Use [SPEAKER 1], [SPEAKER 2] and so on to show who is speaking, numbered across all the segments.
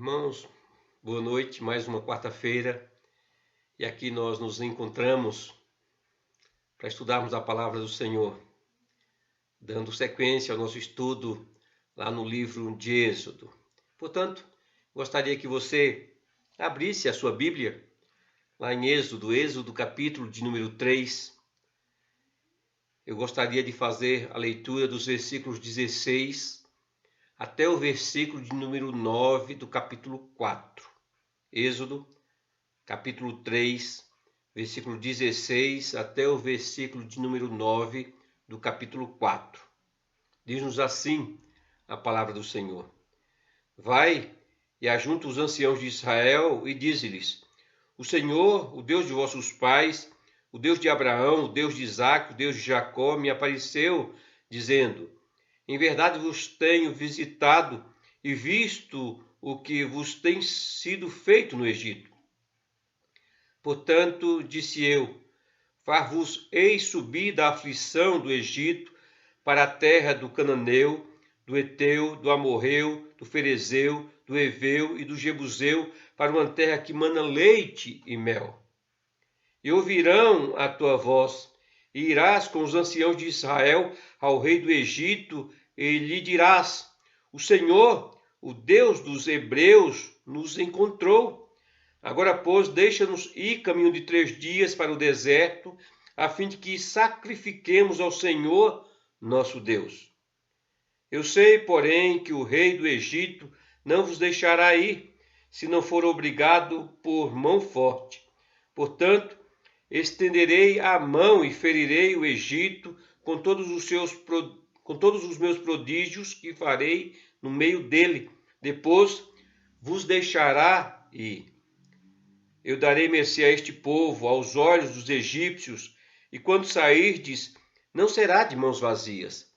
[SPEAKER 1] Irmãos, boa noite, mais uma quarta-feira, e aqui nós nos encontramos para estudarmos a palavra do Senhor, dando sequência ao nosso estudo lá no livro de Êxodo. Portanto, gostaria que você abrisse a sua Bíblia lá em Êxodo capítulo de número 3. Eu gostaria de fazer a leitura dos versículos 16 até o versículo de número 9 do capítulo 4. Êxodo, capítulo 3, versículo 16 até o versículo de número 9 do capítulo 4. Diz-nos assim a palavra do Senhor. Vai e ajunta os anciãos de Israel e dize-lhes: O Senhor, o Deus de vossos pais, o Deus de Abraão, o Deus de Isaque, o Deus de Jacó, me apareceu, dizendo: Em verdade vos tenho visitado e visto o que vos tem sido feito no Egito. Portanto, disse eu: Far-vos-ei subir da aflição do Egito para a terra do Cananeu, do Eteu, do Amorreu, do Ferezeu, do Eveu e do Jebuseu, para uma terra que mana leite e mel. E ouvirão a tua voz, e irás com os anciãos de Israel ao rei do Egito, e lhe dirás: O Senhor, o Deus dos hebreus, nos encontrou. Agora, pois, deixa-nos ir caminho de 3 dias para o deserto, a fim de que sacrifiquemos ao Senhor, nosso Deus. Eu sei, porém, que o rei do Egito não vos deixará ir, se não for obrigado por mão forte. Portanto, estenderei a mão e ferirei o Egito com todos os meus prodígios que farei no meio dele. Depois vos deixará ir. Eu darei mercê a este povo, aos olhos dos egípcios, e quando sairdes, não será de mãos vazias.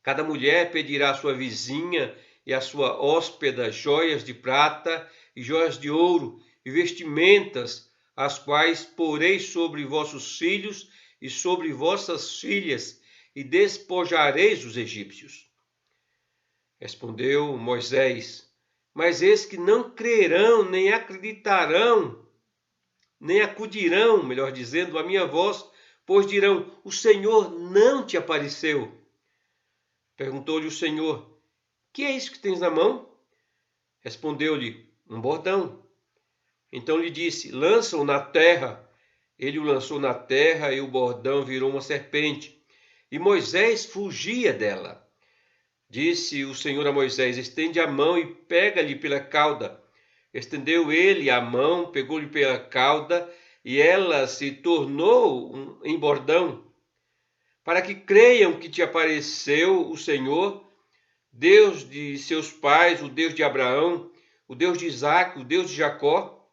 [SPEAKER 1] Cada mulher pedirá à sua vizinha e à sua hóspeda joias de prata e joias de ouro e vestimentas, as quais porei sobre vossos filhos e sobre vossas filhas, e despojareis os egípcios. Respondeu Moisés: Mas eis que não crerão, nem acreditarão, nem acudirão, melhor dizendo, à minha voz, pois dirão: O Senhor não te apareceu. Perguntou-lhe o Senhor: Que é isso que tens na mão? Respondeu-lhe: Um bordão. Então lhe disse: Lança-o na terra. Ele o lançou na terra e o bordão virou uma serpente. E Moisés fugia dela. Disse o Senhor a Moisés: Estende a mão e pega-lhe pela cauda. Estendeu ele a mão, pegou-lhe pela cauda, e ela se tornou em bordão, para que creiam que te apareceu o Senhor, Deus de seus pais, o Deus de Abraão, o Deus de Isaque, o Deus de Jacó.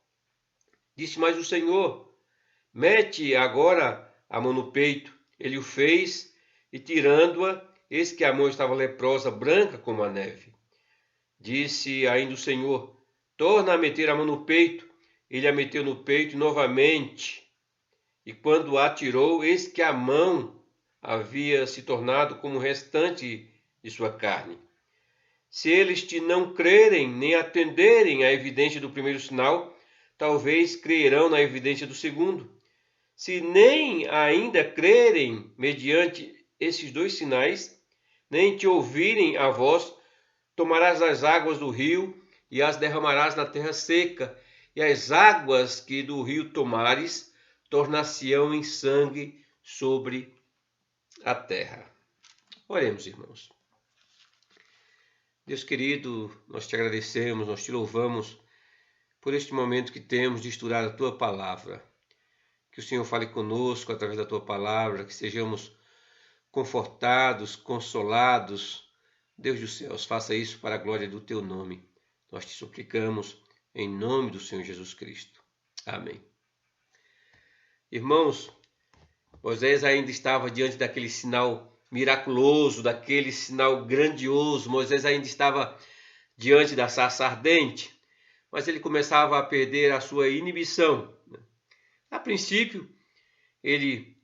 [SPEAKER 1] Disse mais o Senhor: Mete agora a mão no peito. Ele o fez, e tirando-a, eis que a mão estava leprosa, branca como a neve. Disse ainda o Senhor: Torna a meter a mão no peito. Ele a meteu no peito novamente, e quando a tirou, eis que a mão havia se tornado como o restante de sua carne. Se eles te não crerem, nem atenderem à evidência do primeiro sinal, talvez crerão na evidência do segundo. Se nem ainda crerem mediante esses 2 sinais, nem te ouvirem a voz, tomarás as águas do rio e as derramarás na terra seca, e as águas que do rio tomares tornar-se-ão em sangue sobre a terra. Oremos, irmãos. Deus querido, nós te agradecemos, nós te louvamos por este momento que temos de estudar a tua palavra. Que o Senhor fale conosco através da tua palavra, que sejamos confortados, consolados. Deus dos céus, faça isso para a glória do teu nome. Nós te suplicamos em nome do Senhor Jesus Cristo. Amém. Irmãos, Moisés ainda estava diante daquele sinal miraculoso, daquele sinal grandioso. Moisés ainda estava diante da sarça ardente, mas ele começava a perder a sua inibição. A princípio, ele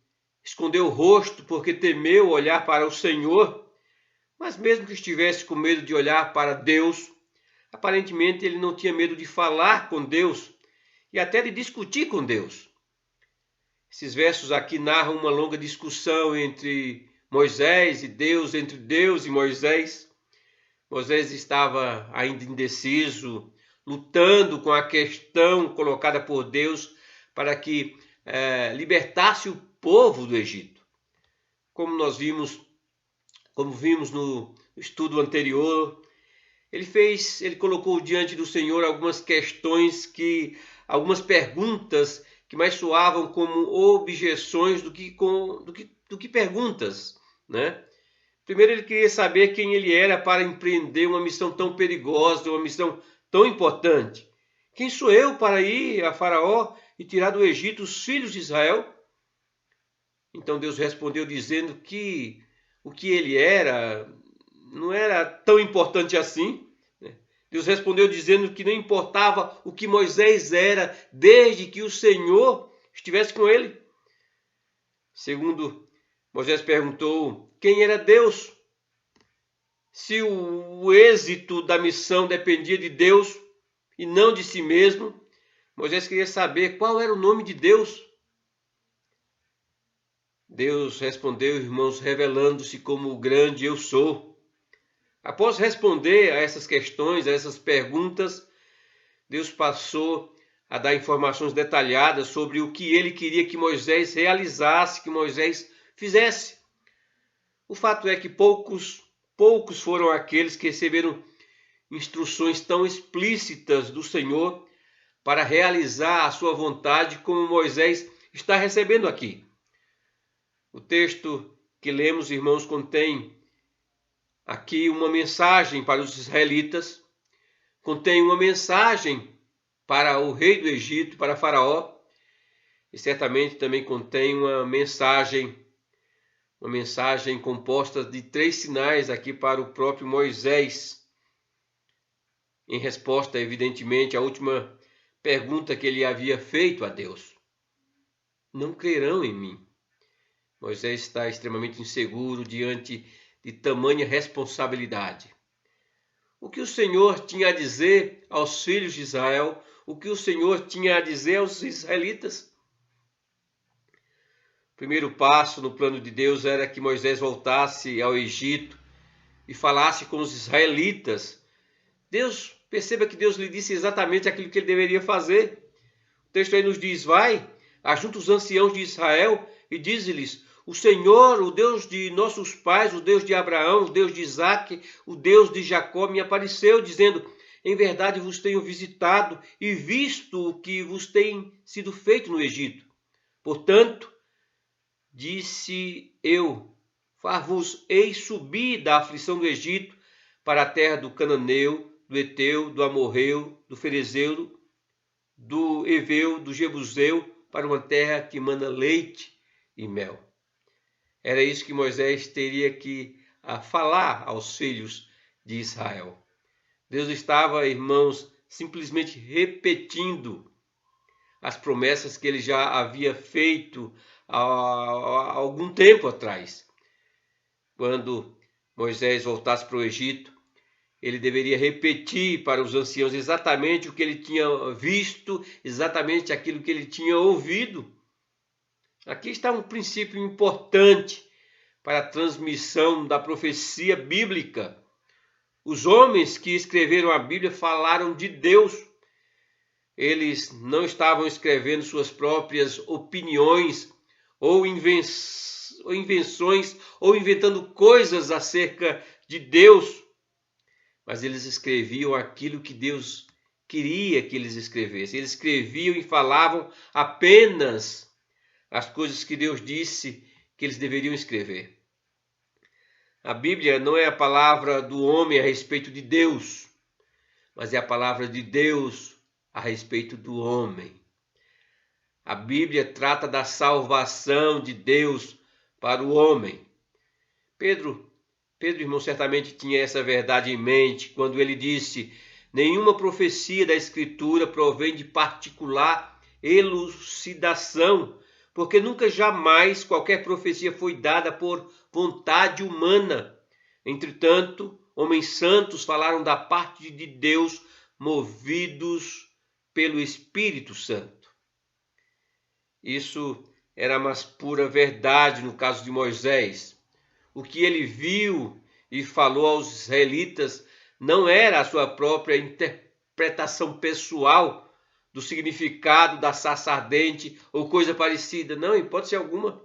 [SPEAKER 1] escondeu o rosto porque temeu olhar para o Senhor, mas mesmo que estivesse com medo de olhar para Deus, Aparentemente ele não tinha medo de falar com Deus e até de discutir com Deus. Esses versos aqui narram uma longa discussão entre Moisés e Deus, entre Deus e Moisés. Moisés estava ainda indeciso, lutando com a questão colocada por Deus para que libertasse o povo do Egito. Como vimos no estudo anterior, ele colocou diante do Senhor algumas perguntas que mais soavam como objeções do que perguntas, né? Primeiro ele queria saber quem ele era para empreender uma missão tão perigosa, uma missão tão importante. Quem sou eu para ir a Faraó e tirar do Egito os filhos de Israel? Então Deus respondeu dizendo que o que ele era não era tão importante assim. Deus respondeu dizendo que não importava o que Moisés era, desde que o Senhor estivesse com ele. Segundo, Moisés perguntou quem era Deus. Se o êxito da missão dependia de Deus e não de si mesmo, Moisés queria saber qual era o nome de Deus. Deus respondeu, irmãos, revelando-se como o grande eu sou. Após responder a essas questões, a essas perguntas, Deus passou a dar informações detalhadas sobre o que ele queria que Moisés realizasse, que Moisés fizesse. O fato é que poucos foram aqueles que receberam instruções tão explícitas do Senhor para realizar a sua vontade como Moisés está recebendo aqui. O texto que lemos, irmãos, contém aqui uma mensagem para os israelitas, contém uma mensagem para o rei do Egito, para Faraó, e certamente também contém uma mensagem composta de 3 sinais aqui para o próprio Moisés, em resposta, evidentemente, à última pergunta que ele havia feito a Deus. Não crerão em mim. Moisés está extremamente inseguro diante de tamanha responsabilidade. O que o Senhor tinha a dizer aos filhos de Israel, o que o Senhor tinha a dizer aos israelitas? O primeiro passo no plano de Deus era que Moisés voltasse ao Egito e falasse com os israelitas. Perceba que Deus lhe disse exatamente aquilo que ele deveria fazer. O texto aí nos diz, vai, ajunta os anciãos de Israel e diz-lhes, o Senhor, o Deus de nossos pais, o Deus de Abraão, o Deus de Isaque, o Deus de Jacó, me apareceu, dizendo, em verdade vos tenho visitado e visto o que vos tem sido feito no Egito. Portanto, disse eu, far-vos-ei subir da aflição do Egito para a terra do Cananeu, do Eteu, do Amorreu, do Ferezeu, do Eveu, do Jebuseu, para uma terra que mana leite e mel. Era isso que Moisés teria que falar aos filhos de Israel. Deus estava, irmãos, simplesmente repetindo as promessas que ele já havia feito há algum tempo atrás. Quando Moisés voltasse para o Egito, ele deveria repetir para os anciãos exatamente o que ele tinha visto, exatamente aquilo que ele tinha ouvido. Aqui está um princípio importante para a transmissão da profecia bíblica. Os homens que escreveram a Bíblia falaram de Deus. Eles não estavam escrevendo suas próprias opiniões ou invenções ou inventando coisas acerca de Deus, mas eles escreviam aquilo que Deus queria que eles escrevessem. Eles escreviam e falavam apenas as coisas que Deus disse que eles deveriam escrever. A Bíblia não é a palavra do homem a respeito de Deus, mas é a palavra de Deus a respeito do homem. A Bíblia trata da salvação de Deus para o homem. Pedro, irmão, certamente tinha essa verdade em mente quando ele disse: nenhuma profecia da Escritura provém de particular elucidação, porque nunca jamais qualquer profecia foi dada por vontade humana. Entretanto, homens santos falaram da parte de Deus, movidos pelo Espírito Santo. Isso era a mais pura verdade no caso de Moisés. O que ele viu e falou aos israelitas não era a sua própria interpretação pessoal do significado da sarça ardente ou coisa parecida. Não, em hipótese alguma.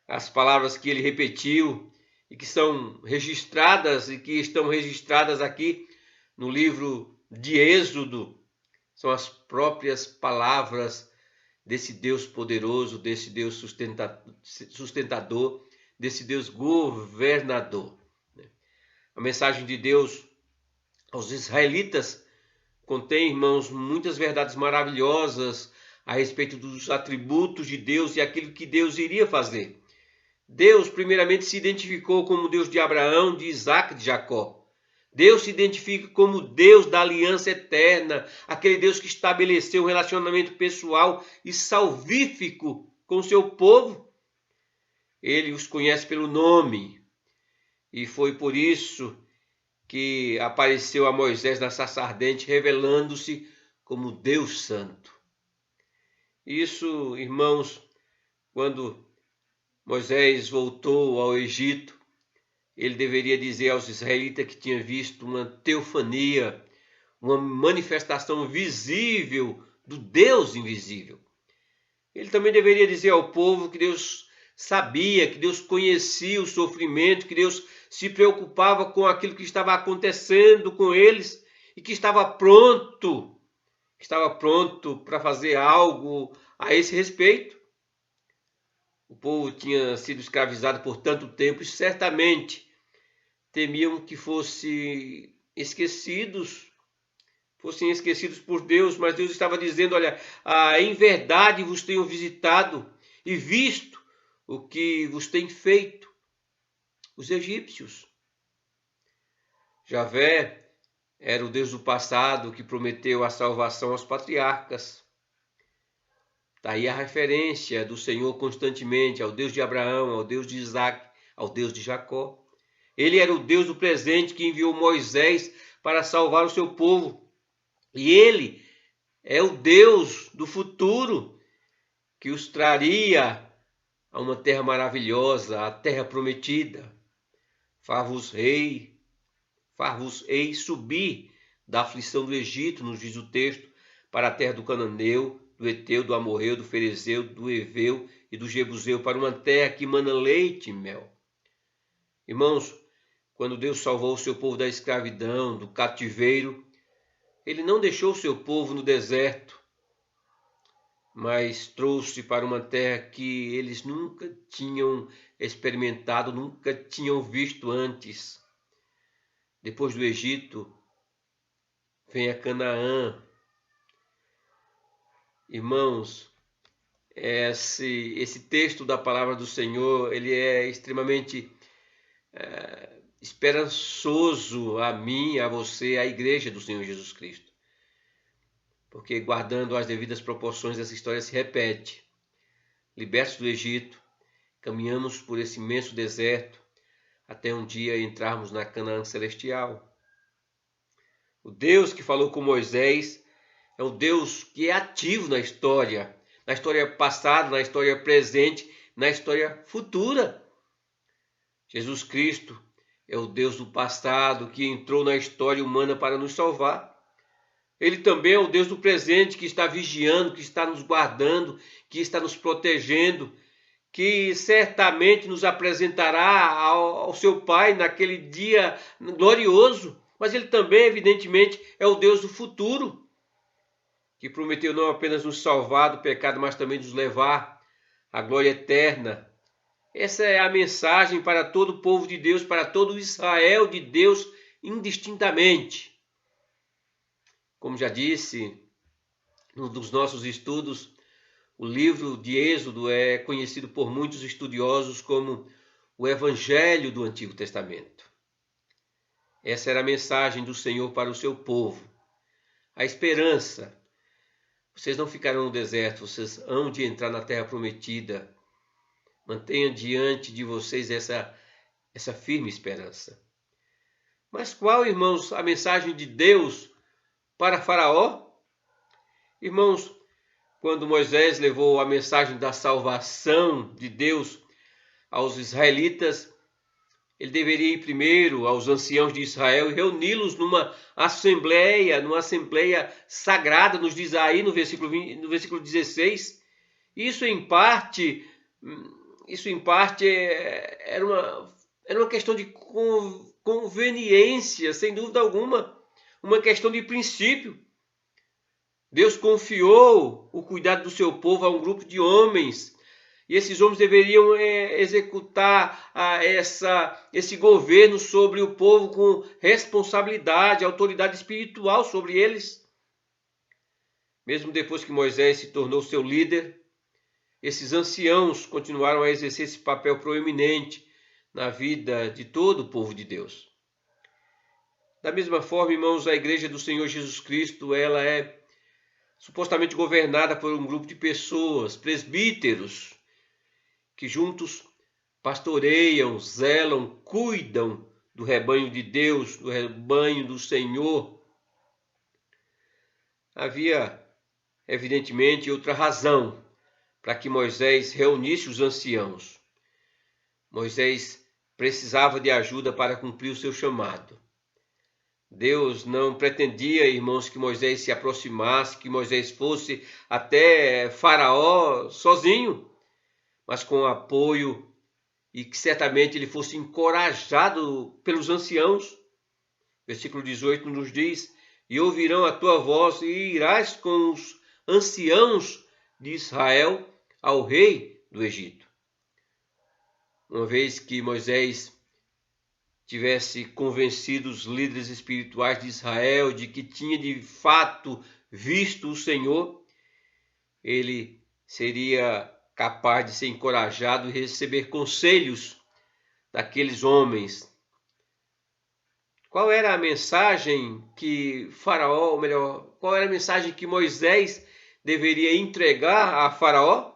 [SPEAKER 1] As palavras que ele repetiu e que são registradas e que estão registradas aqui no livro de Êxodo são as próprias palavras desse Deus poderoso, desse Deus sustentador, desse Deus governador. A mensagem de Deus aos israelitas contém, irmãos, muitas verdades maravilhosas a respeito dos atributos de Deus e aquilo que Deus iria fazer. Deus, primeiramente, se identificou como Deus de Abraão, de Isaac e de Jacó. Deus se identifica como Deus da aliança eterna, aquele Deus que estabeleceu um relacionamento pessoal e salvífico com o seu povo. Ele os conhece pelo nome e foi por isso que apareceu a Moisés na sarça ardente, revelando-se como Deus Santo. Isso, irmãos, quando Moisés voltou ao Egito, ele deveria dizer aos israelitas que tinha visto uma teofania, uma manifestação visível do Deus invisível. Ele também deveria dizer ao povo que Deus sabia, que Deus conhecia o sofrimento, que Deus se preocupava com aquilo que estava acontecendo com eles e que estava pronto para fazer algo a esse respeito. O povo tinha sido escravizado por tanto tempo e certamente temiam que fossem esquecidos por Deus, mas Deus estava dizendo, olha, em verdade vos tenho visitado e visto o que vos tem feito os egípcios. Javé era o Deus do passado que prometeu a salvação aos patriarcas. Daí a referência do Senhor constantemente ao Deus de Abraão, ao Deus de Isaac, ao Deus de Jacó. Ele era o Deus do presente que enviou Moisés para salvar o seu povo. E ele é o Deus do futuro que os traria a uma terra maravilhosa, a terra prometida. Far-vos-ei subir da aflição do Egito, nos diz o texto, para a terra do Cananeu, do Eteu, do Amorreu, do Ferezeu, do Eveu e do Jebuseu, para uma terra que mana leite e mel. Irmãos, quando Deus salvou o seu povo da escravidão, do cativeiro, ele não deixou o seu povo no deserto, mas trouxe para uma terra que eles nunca tinham experimentado, nunca tinham visto antes. Depois do Egito, vem a Canaã. Irmãos, esse texto da palavra do Senhor, ele é extremamente esperançoso a mim, a você, à igreja do Senhor Jesus Cristo. Porque guardando as devidas proporções, essa história se repete. Libertos do Egito, caminhamos por esse imenso deserto, até um dia entrarmos na Canaã celestial. O Deus que falou com Moisés é um Deus que é ativo na história passada, na história presente, na história futura. Jesus Cristo é o Deus do passado que entrou na história humana para nos salvar. Ele também é o Deus do presente que está vigiando, que está nos guardando, que está nos protegendo, que certamente nos apresentará ao seu Pai naquele dia glorioso. Mas ele também, evidentemente, é o Deus do futuro, que prometeu não apenas nos salvar do pecado, mas também nos levar à glória eterna. Essa é a mensagem para todo o povo de Deus, para todo o Israel de Deus, indistintamente. Como já disse, num dos nossos estudos, o livro de Êxodo é conhecido por muitos estudiosos como o Evangelho do Antigo Testamento. Essa era a mensagem do Senhor para o seu povo. A esperança. Vocês não ficarão no deserto, vocês hão de entrar na terra prometida. Mantenha diante de vocês essa firme esperança. Mas qual, irmãos, a mensagem de Deus para Faraó? Irmãos, quando Moisés levou a mensagem da salvação de Deus aos israelitas, ele deveria ir primeiro aos anciãos de Israel e reuni-los numa assembleia sagrada, nos diz aí no versículo 16. Isso em parte era uma questão de conveniência, sem dúvida alguma, uma questão de princípio. Deus confiou o cuidado do seu povo a um grupo de homens, e esses homens deveriam executar esse governo sobre o povo com responsabilidade, autoridade espiritual sobre eles. Mesmo depois que Moisés se tornou seu líder, esses anciãos continuaram a exercer esse papel proeminente na vida de todo o povo de Deus. Da mesma forma, irmãos, a igreja do Senhor Jesus Cristo, ela é supostamente governada por um grupo de pessoas, presbíteros, que juntos pastoreiam, zelam, cuidam do rebanho de Deus, do rebanho do Senhor. Havia, evidentemente, outra razão para que Moisés reunisse os anciãos. Moisés precisava de ajuda para cumprir o seu chamado. Deus não pretendia, irmãos, que Moisés se aproximasse, que Moisés fosse até Faraó sozinho, mas com apoio e que certamente ele fosse encorajado pelos anciãos. Versículo 18 nos diz: e ouvirão a tua voz e irás com os anciãos de Israel ao rei do Egito. Uma vez que Moisés tivesse convencido os líderes espirituais de Israel de que tinha de fato visto o Senhor, ele seria capaz de ser encorajado e receber conselhos daqueles homens. Qual era a mensagem que Faraó, ou melhor, qual era a mensagem que Moisés deveria entregar a Faraó?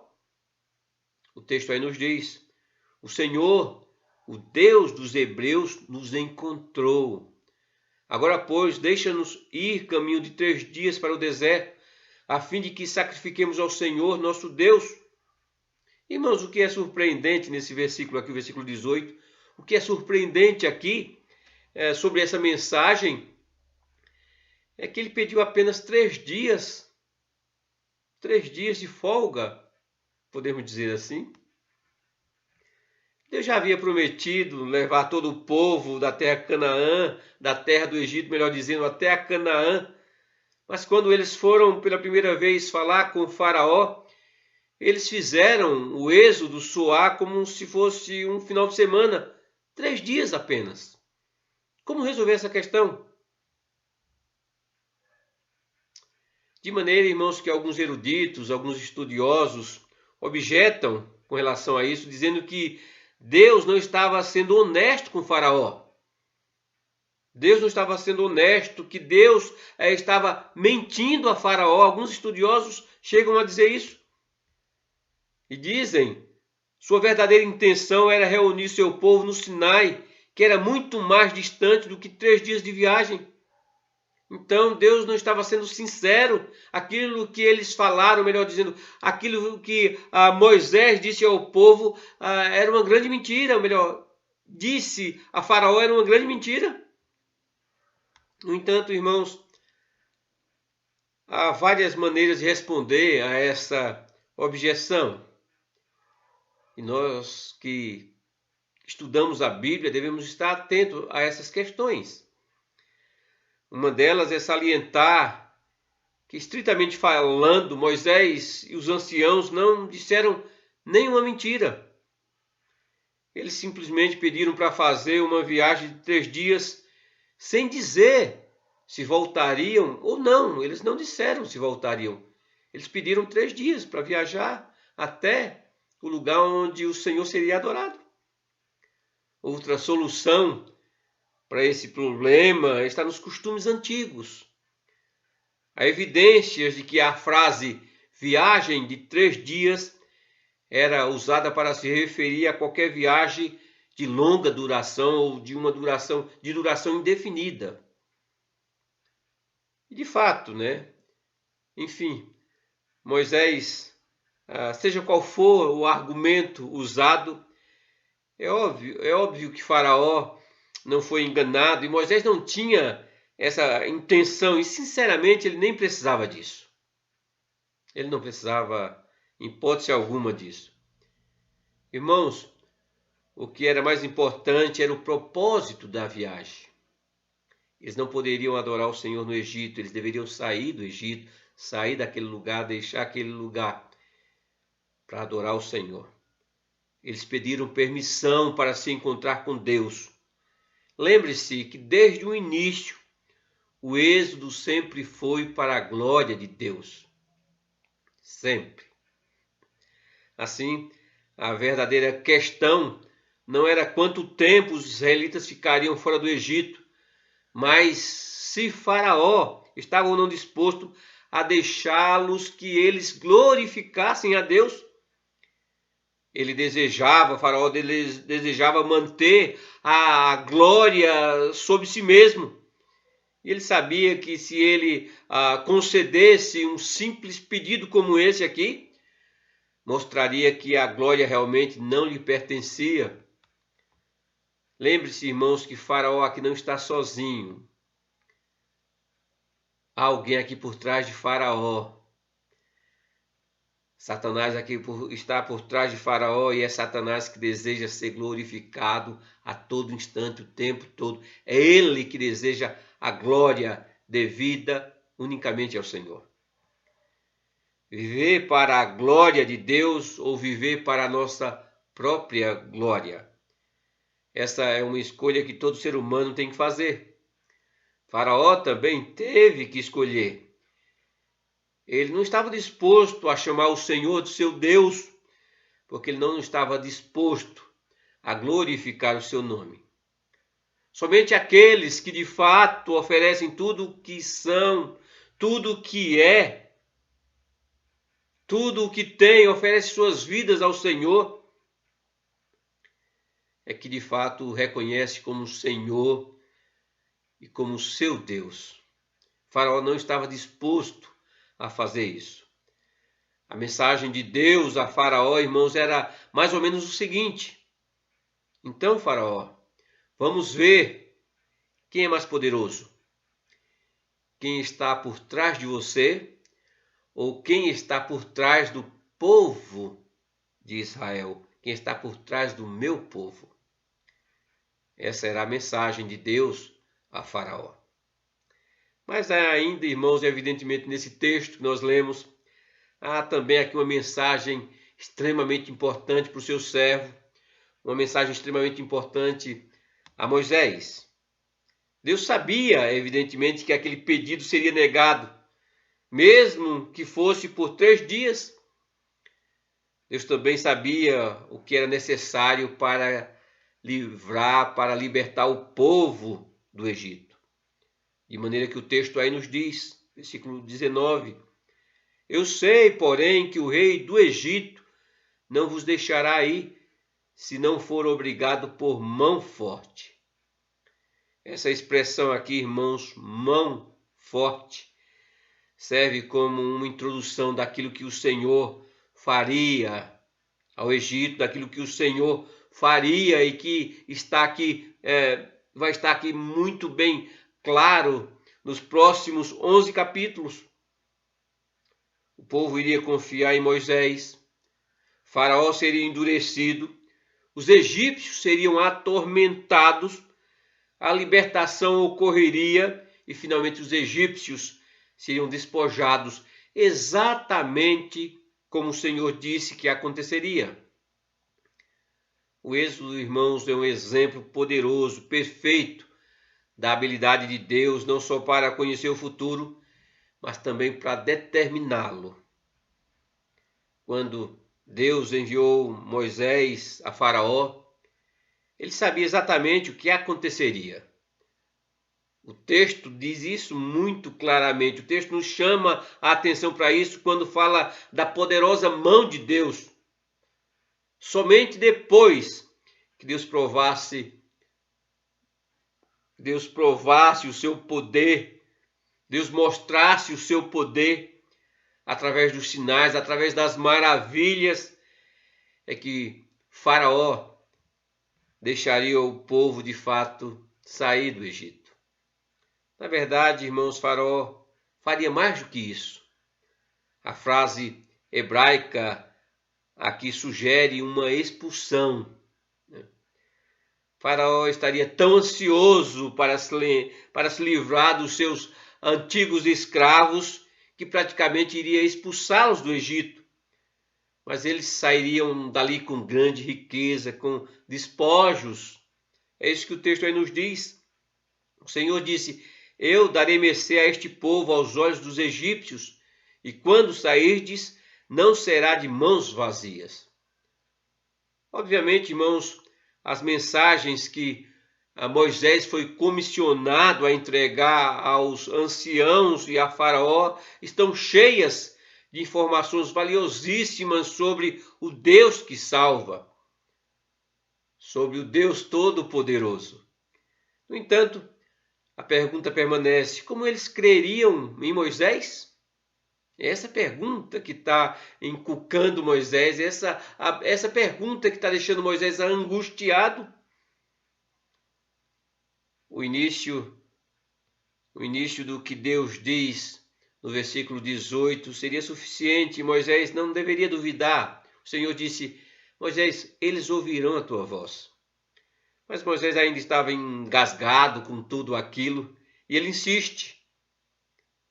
[SPEAKER 1] O texto aí nos diz: o Senhor, o Deus dos hebreus, nos encontrou. Agora, pois, deixa-nos ir caminho de 3 dias para o deserto, a fim de que sacrifiquemos ao Senhor nosso Deus. Irmãos, o que é surpreendente nesse versículo aqui, o versículo 18, o que é surpreendente aqui sobre essa mensagem é que ele pediu apenas 3 dias. 3 dias de folga, podemos dizer assim. Deus já havia prometido levar todo o povo da terra Canaã, da terra do Egito, melhor dizendo, até a Canaã. Mas quando eles foram pela primeira vez falar com o Faraó, eles fizeram o êxodo soar como se fosse um final de semana, 3 dias apenas. Como resolver essa questão? De maneira, irmãos, que alguns eruditos, alguns estudiosos objetam com relação a isso, dizendo que Deus não estava sendo honesto com Faraó. Deus não estava sendo honesto, que Deus estava mentindo a Faraó. Alguns estudiosos chegam a dizer isso. E dizem, sua verdadeira intenção era reunir seu povo no Sinai, que era muito mais distante do que 3 dias de viagem. Então Deus não estava sendo sincero. Aquilo que eles falaram, melhor dizendo, aquilo que Moisés disse ao povo era uma grande mentira. Ou melhor, disse a Faraó era uma grande mentira. No entanto, irmãos, há várias maneiras de responder a essa objeção. E nós que estudamos a Bíblia devemos estar atentos a essas questões. Uma delas é salientar que, estritamente falando, Moisés e os anciãos não disseram nenhuma mentira. Eles simplesmente pediram para fazer uma viagem de 3 dias sem dizer se voltariam ou não. Eles não disseram se voltariam. Eles pediram 3 dias para viajar até o lugar onde o Senhor seria adorado. Outra solução para esse problema está nos costumes antigos. Há evidências de que a frase viagem de 3 dias era usada para se referir a qualquer viagem de longa duração ou de duração indefinida. E de fato, né? Enfim, Moisés, seja qual for o argumento usado, é óbvio que Faraó não foi enganado e Moisés não tinha essa intenção e, sinceramente, ele nem precisava disso. Ele não precisava, em hipótese alguma, disso. Irmãos, o que era mais importante era o propósito da viagem. Eles não poderiam adorar o Senhor no Egito, eles deveriam sair do Egito, sair daquele lugar, deixar aquele lugar para adorar o Senhor. Eles pediram permissão para se encontrar com Deus. Lembre-se que desde o início, o êxodo sempre foi para a glória de Deus. Sempre. Assim, a verdadeira questão não era quanto tempo os israelitas ficariam fora do Egito, mas se Faraó estava ou não disposto a deixá-los que eles glorificassem a Deus. Faraó desejava manter a glória sobre si mesmo. E ele sabia que se ele concedesse um simples pedido como esse aqui, mostraria que a glória realmente não lhe pertencia. Lembre-se, irmãos, que Faraó aqui não está sozinho. Há alguém aqui por trás de Faraó. Satanás aqui está por trás de Faraó e é Satanás que deseja ser glorificado a todo instante, o tempo todo. É ele que deseja a glória devida unicamente ao Senhor. Viver para a glória de Deus ou viver para a nossa própria glória. Essa é uma escolha que todo ser humano tem que fazer. Faraó também teve que escolher. Ele não estava disposto a chamar o Senhor de seu Deus, porque ele não estava disposto a glorificar o seu nome. Somente aqueles que de fato oferecem tudo o que são, tudo o que é, tudo o que tem, oferecem suas vidas ao Senhor, é que de fato o reconhece como Senhor e como seu Deus. Faraó não estava disposto a fazer isso. A mensagem de Deus a Faraó, irmãos, era mais ou menos o seguinte: então, Faraó, vamos ver quem é mais poderoso. Quem está por trás de você ou quem está por trás do povo de Israel? Quem está por trás do meu povo? Essa era a mensagem de Deus a Faraó. Mas ainda, irmãos, evidentemente nesse texto que nós lemos, há também aqui uma mensagem extremamente importante para o seu servo, uma mensagem extremamente importante a Moisés. Deus sabia, evidentemente, que aquele pedido seria negado, mesmo que fosse por 3 dias. Deus também sabia o que era necessário para libertar o povo do Egito. De maneira que o texto aí nos diz, versículo 19, eu sei, porém, que o rei do Egito não vos deixará ir, se não for obrigado por mão forte. Essa expressão aqui, irmãos, mão forte, serve como uma introdução daquilo que o Senhor faria ao Egito, daquilo que o Senhor faria e que está aqui, vai estar aqui muito bem claro nos próximos 11 capítulos. O povo iria confiar em Moisés, Faraó seria endurecido, os egípcios seriam atormentados, a libertação ocorreria e finalmente os egípcios seriam despojados, exatamente como o Senhor disse que aconteceria. O êxodo, irmãos, é um exemplo poderoso, perfeito, da habilidade de Deus, não só para conhecer o futuro, mas também para determiná-lo. Quando Deus enviou Moisés a Faraó, ele sabia exatamente o que aconteceria. O texto diz isso muito claramente. O texto nos chama a atenção para isso quando fala da poderosa mão de Deus. Somente depois que Deus provasse o seu poder, Deus mostrasse o seu poder através dos sinais, através das maravilhas, é que Faraó deixaria o povo de fato sair do Egito. Na verdade, irmãos, Faraó faria mais do que isso. A frase hebraica aqui sugere uma expulsão. Faraó estaria tão ansioso para se livrar dos seus antigos escravos que praticamente iria expulsá-los do Egito. Mas eles sairiam dali com grande riqueza, com despojos. É isso que o texto aí nos diz. O Senhor disse: eu darei mercê a este povo aos olhos dos egípcios, e quando sairdes, não será de mãos vazias. Obviamente, irmãos, as mensagens que Moisés foi comissionado a entregar aos anciãos e a Faraó estão cheias de informações valiosíssimas sobre o Deus que salva, sobre o Deus Todo-Poderoso. No entanto, a pergunta permanece: como eles creriam em Moisés? É essa pergunta que está encucando Moisés, essa pergunta que está deixando Moisés angustiado. O início do que Deus diz no versículo 18 seria suficiente. Moisés não deveria duvidar. O Senhor disse: Moisés, eles ouvirão a tua voz. Mas Moisés ainda estava engasgado com tudo aquilo e ele insiste: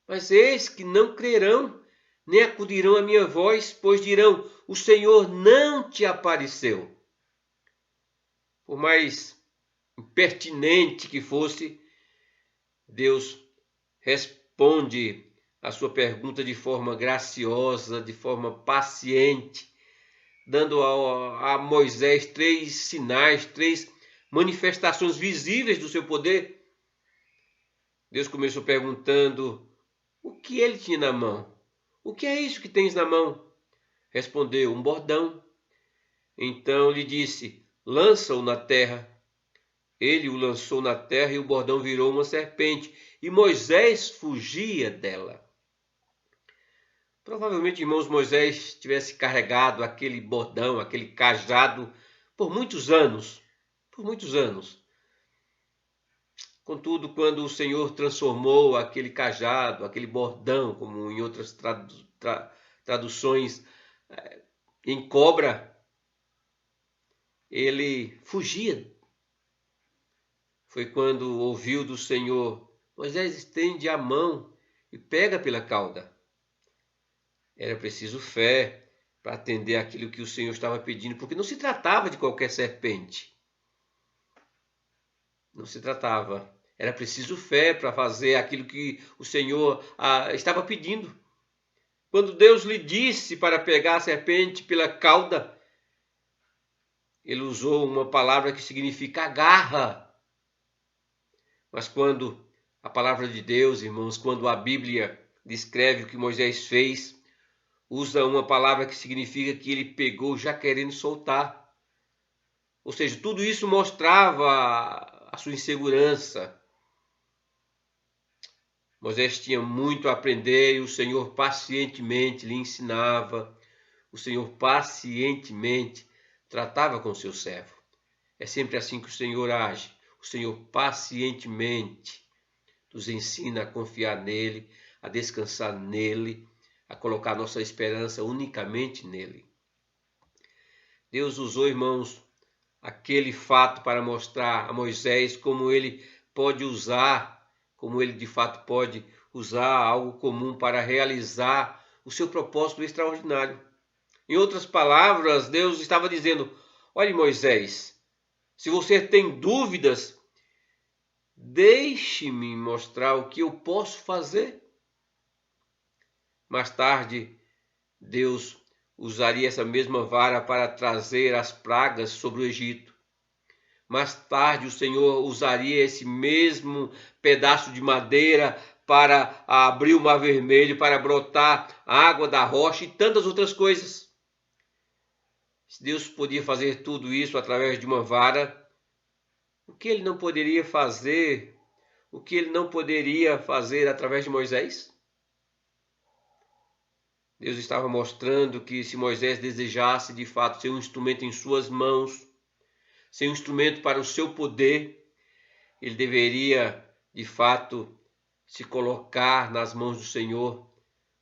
[SPEAKER 1] mas eis que não crerão, nem acudirão à minha voz, pois dirão: o Senhor não te apareceu. Por mais impertinente que fosse, Deus responde a sua pergunta de forma graciosa, de forma paciente, dando a Moisés 3 sinais, 3 manifestações visíveis do seu poder. Deus começou perguntando o que ele tinha na mão. O que é isso que tens na mão? Respondeu: um bordão. Então lhe disse: lança-o na terra. Ele o lançou na terra e o bordão virou uma serpente, e Moisés fugia dela. Provavelmente, irmãos, Moisés tivesse carregado aquele bordão, aquele cajado, por muitos anos. Por muitos anos. Contudo, quando o Senhor transformou aquele cajado, aquele bordão, como em outras traduções, em cobra, ele fugia. Foi quando ouviu do Senhor: Moisés, estende a mão e pega pela cauda. Era preciso fé para atender aquilo que o Senhor estava pedindo, porque não se tratava de qualquer serpente. Não se tratava. Era preciso fé para fazer aquilo que o Senhor estava pedindo. Quando Deus lhe disse para pegar a serpente pela cauda, ele usou uma palavra que significa agarra. Mas quando a palavra de Deus, irmãos, quando a Bíblia descreve o que Moisés fez, usa uma palavra que significa que ele pegou já querendo soltar. Ou seja, tudo isso mostrava a sua insegurança. Moisés tinha muito a aprender e o Senhor pacientemente lhe ensinava. O Senhor pacientemente tratava com seu servo. É sempre assim que o Senhor age. O Senhor pacientemente nos ensina a confiar nele, a descansar nele, a colocar nossa esperança unicamente nele. Deus usou, irmãos, aquele fato para mostrar a Moisés como ele pode usar, como ele de fato pode usar algo comum para realizar o seu propósito extraordinário. Em outras palavras, Deus estava dizendo: olhe, Moisés, se você tem dúvidas, deixe-me mostrar o que eu posso fazer. Mais tarde, Deus usaria essa mesma vara para trazer as pragas sobre o Egito. Mais tarde, o Senhor usaria esse mesmo pedaço de madeira para abrir o Mar Vermelho, para brotar a água da rocha e tantas outras coisas. Se Deus podia fazer tudo isso através de uma vara, o que ele não poderia fazer? O que ele não poderia fazer através de Moisés? Deus estava mostrando que se Moisés desejasse de fato ser um instrumento em suas mãos, ser um instrumento para o seu poder, ele deveria de fato se colocar nas mãos do Senhor,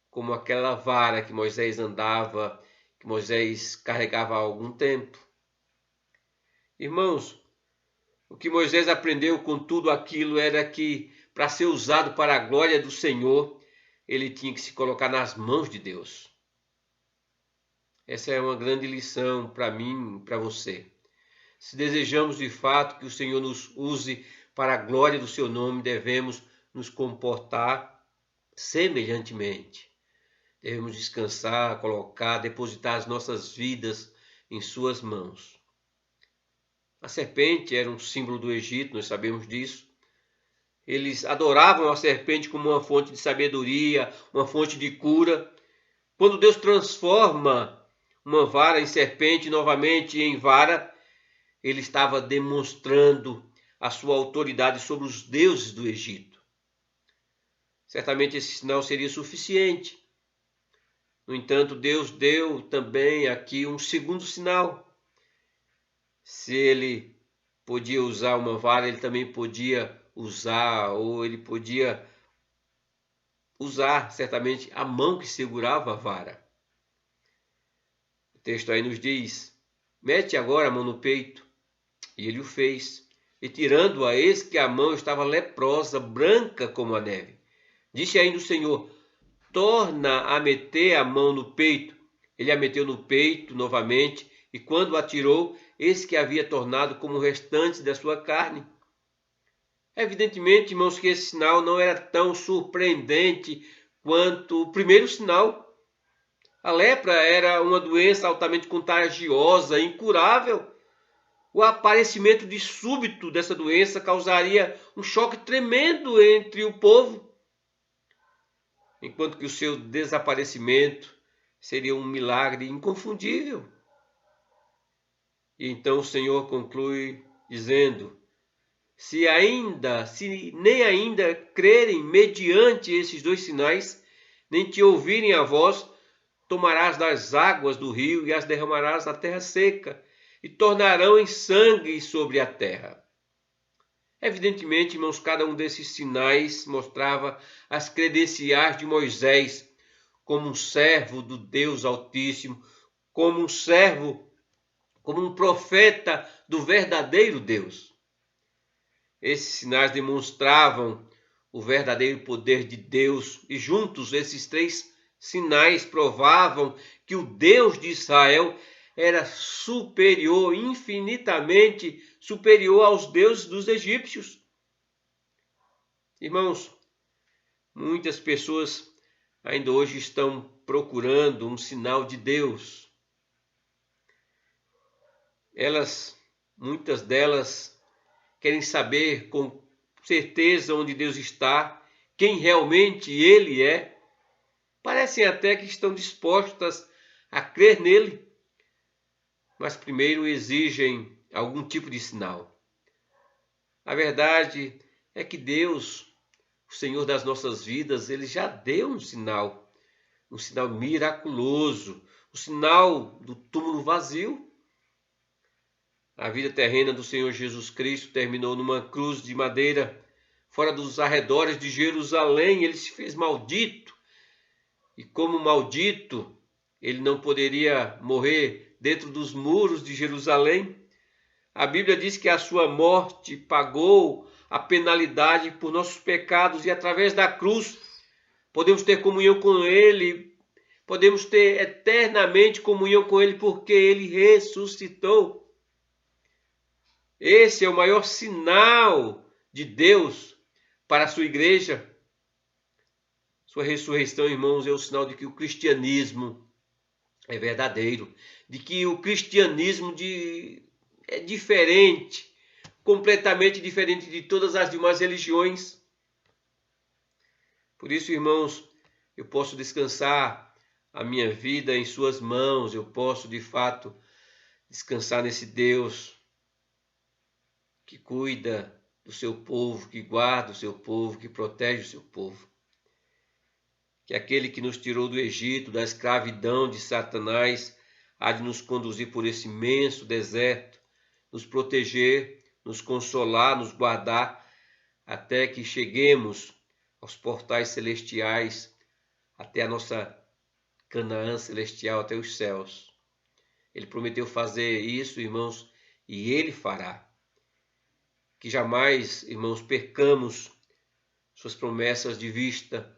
[SPEAKER 1] como aquela vara que Moisés andava, que Moisés carregava há algum tempo. Irmãos, o que Moisés aprendeu com tudo aquilo era que, para ser usado para a glória do Senhor, ele tinha que se colocar nas mãos de Deus. Essa é uma grande lição para mim e para você. Se desejamos de fato que o Senhor nos use para a glória do seu nome, devemos nos comportar semelhantemente. Devemos descansar, colocar, depositar as nossas vidas em suas mãos. A serpente era um símbolo do Egito, nós sabemos disso. Eles adoravam a serpente como uma fonte de sabedoria, uma fonte de cura. Quando Deus transforma uma vara em serpente, novamente em vara, ele estava demonstrando a sua autoridade sobre os deuses do Egito. Certamente esse sinal seria suficiente. No entanto, Deus deu também aqui um segundo sinal. Se ele podia usar uma vara, ele também podia usar, ou ele podia usar certamente a mão que segurava a vara. O texto aí nos diz: mete agora a mão no peito. E ele o fez. E tirando-a, eis que a mão estava leprosa, branca como a neve. Disse ainda o Senhor: torna a meter a mão no peito. Ele a meteu no peito novamente, e quando a tirou, eis que havia tornado como o restante da sua carne. Evidentemente, irmãos, que esse sinal não era tão surpreendente quanto o primeiro sinal. A lepra era uma doença altamente contagiosa, incurável. O aparecimento de súbito dessa doença causaria um choque tremendo entre o povo, enquanto que o seu desaparecimento seria um milagre inconfundível. E então o Senhor conclui dizendo: se nem ainda crerem mediante esses dois sinais, nem te ouvirem a voz, tomarás das águas do rio e as derramarás na terra seca, e tornarão em sangue sobre a terra. Evidentemente, irmãos, cada um desses sinais mostrava as credenciais de Moisés como um servo do Deus Altíssimo, como um servo, como um profeta do verdadeiro Deus. Esses sinais demonstravam o verdadeiro poder de Deus, e juntos esses três sinais provavam que o Deus de Israel era superior, infinitamente superior aos deuses dos egípcios. Irmãos, muitas pessoas ainda hoje estão procurando um sinal de Deus. Muitas delas querem saber com certeza onde Deus está, quem realmente Ele é. Parecem até que estão dispostas a crer nele, mas primeiro exigem algum tipo de sinal. A verdade é que Deus, o Senhor das nossas vidas, Ele já deu um sinal miraculoso, o sinal do túmulo vazio. A vida terrena do Senhor Jesus Cristo terminou numa cruz de madeira, fora dos arredores de Jerusalém. Ele se fez maldito, e como maldito, ele não poderia morrer dentro dos muros de Jerusalém. A Bíblia diz que a sua morte pagou a penalidade por nossos pecados, e através da cruz podemos ter comunhão com Ele, podemos ter eternamente comunhão com Ele, porque Ele ressuscitou. Esse é o maior sinal de Deus para a sua igreja. Sua ressurreição, irmãos, é o sinal de que o cristianismo é verdadeiro, de que o cristianismo é diferente, completamente diferente de todas as demais religiões. Por isso, irmãos, eu posso descansar a minha vida em suas mãos, eu posso, de fato, descansar nesse Deus que cuida do seu povo, que guarda o seu povo, que protege o seu povo. Que aquele que nos tirou do Egito, da escravidão de Satanás, há de nos conduzir por esse imenso deserto, nos proteger, nos consolar, nos guardar, até que cheguemos aos portais celestiais, até a nossa Canaã celestial, até os céus. Ele prometeu fazer isso, irmãos, e Ele fará. Que jamais, irmãos, percamos suas promessas de vista,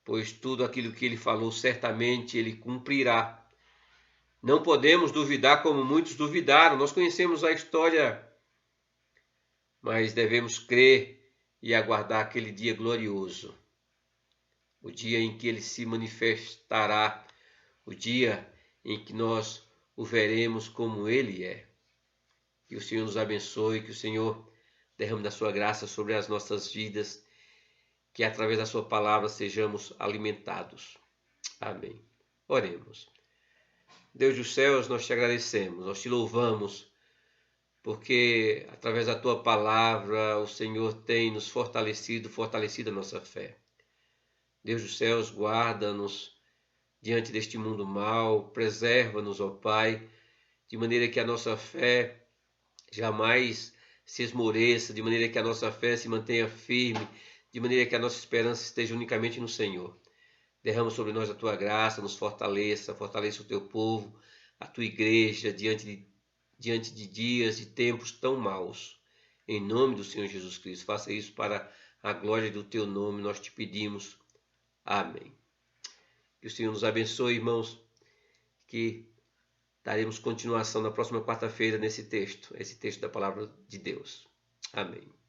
[SPEAKER 1] pois tudo aquilo que Ele falou, certamente Ele cumprirá. Não podemos duvidar como muitos duvidaram. Nós conhecemos a história, mas devemos crer e aguardar aquele dia glorioso. O dia em que Ele se manifestará, o dia em que nós o veremos como Ele é. Que o Senhor nos abençoe, que o Senhor derrame da sua graça sobre as nossas vidas, que através da sua palavra sejamos alimentados. Amém. Oremos. Deus dos céus, nós te agradecemos, nós te louvamos, porque através da tua palavra o Senhor tem nos fortalecido a nossa fé. Deus dos céus, guarda-nos diante deste mundo mau, preserva-nos, ó Pai, de maneira que a nossa fé jamais se esmoreça, de maneira que a nossa fé se mantenha firme, de maneira que a nossa esperança esteja unicamente no Senhor. Derrama sobre nós a tua graça, nos fortaleça o teu povo, a tua igreja, diante de dias e tempos tão maus. Em nome do Senhor Jesus Cristo, faça isso para a glória do teu nome, nós te pedimos. Amém. Que o Senhor nos abençoe, irmãos, que daremos continuação na próxima quarta-feira nesse texto da palavra de Deus. Amém.